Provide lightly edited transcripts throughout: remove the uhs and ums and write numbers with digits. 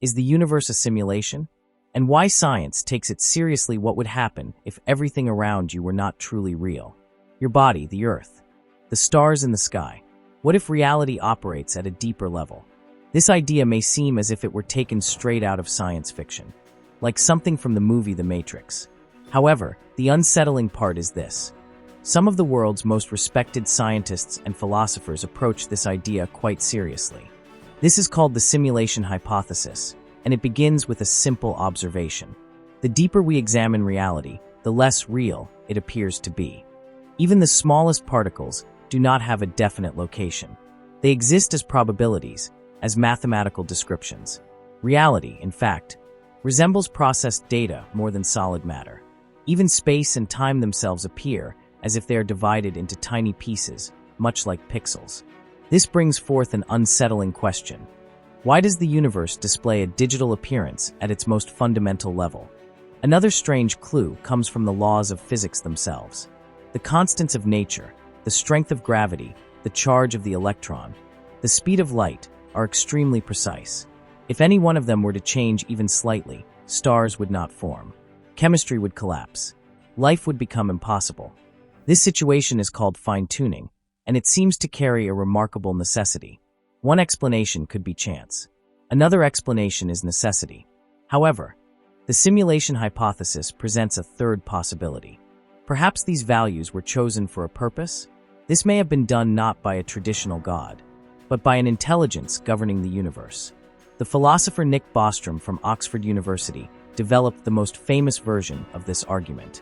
Is the universe a simulation? And why science takes it seriously. What would happen if everything around you were not truly real? Your body, the earth, the stars in the sky. What if reality operates at a deeper level? This idea may seem as if it were taken straight out of science fiction, like something from the movie The Matrix. However, the unsettling part is this. Some of the world's most respected scientists and philosophers approach this idea quite seriously. This is called the simulation hypothesis, and it begins with a simple observation. The deeper we examine reality, the less real it appears to be. Even the smallest particles do not have a definite location. They exist as probabilities, as mathematical descriptions. Reality, in fact, resembles processed data more than solid matter. Even space and time themselves appear as if they are divided into tiny pieces, much like pixels. This brings forth an unsettling question. Why does the universe display a digital appearance at its most fundamental level? Another strange clue comes from the laws of physics themselves. The constants of nature, the strength of gravity, the charge of the electron, the speed of light are extremely precise. If any one of them were to change even slightly, stars would not form. Chemistry would collapse. Life would become impossible. This situation is called fine-tuning, and it seems to carry a remarkable necessity. One explanation could be chance. Another explanation is necessity. However, the simulation hypothesis presents a third possibility. Perhaps these values were chosen for a purpose? This may have been done not by a traditional God, but by an intelligence governing the universe. The philosopher Nick Bostrom from Oxford University developed the most famous version of this argument.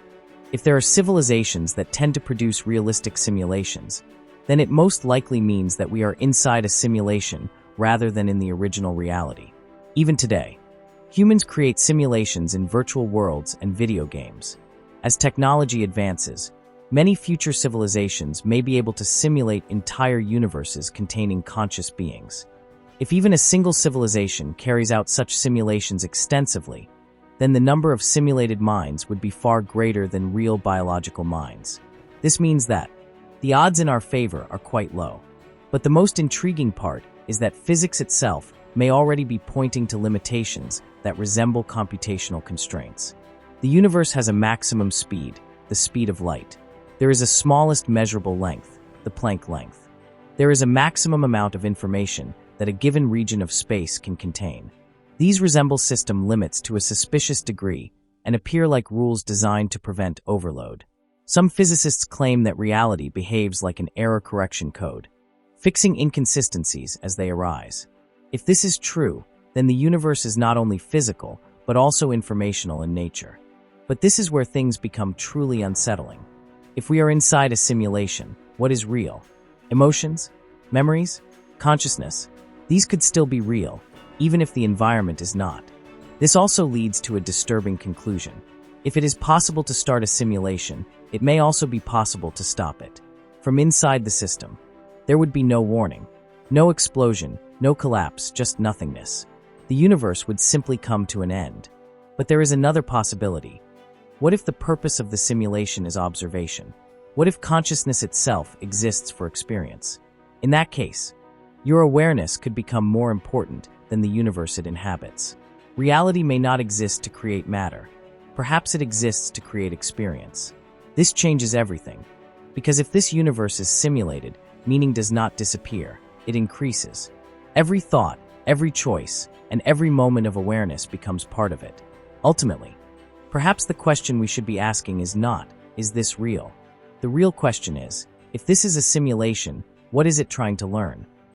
If there are civilizations that tend to produce realistic simulations, then it most likely means that we are inside a simulation rather than in the original reality. Even today, humans create simulations in virtual worlds and video games. As technology advances, many future civilizations may be able to simulate entire universes containing conscious beings. If even a single civilization carries out such simulations extensively, then the number of simulated minds would be far greater than real biological minds. This means that the odds in our favor are quite low. But the most intriguing part is that physics itself may already be pointing to limitations that resemble computational constraints. The universe has a maximum speed, the speed of light. There is a smallest measurable length, the Planck length. There is a maximum amount of information that a given region of space can contain. These resemble system limits to a suspicious degree and appear like rules designed to prevent overload. Some physicists claim that reality behaves like an error correction code, fixing inconsistencies as they arise. If this is true, then the universe is not only physical, but also informational in nature. But this is where things become truly unsettling. If we are inside a simulation, what is real? Emotions? Memories? Consciousness? These could still be real, even if the environment is not. This also leads to a disturbing conclusion. If it is possible to start a simulation, it may also be possible to stop it. From inside the system, there would be no warning, no explosion, no collapse, just nothingness. The universe would simply come to an end. But there is another possibility. What if the purpose of the simulation is observation? What if consciousness itself exists for experience? In that case, your awareness could become more important than the universe it inhabits. Reality may not exist to create matter. Perhaps it exists to create experience. This changes everything, because if this universe is simulated, meaning does not disappear, it increases. Every thought, every choice, and every moment of awareness becomes part of it. Ultimately, perhaps the question we should be asking is not, is this real? The real question is, if this is a simulation, what is it trying to learn?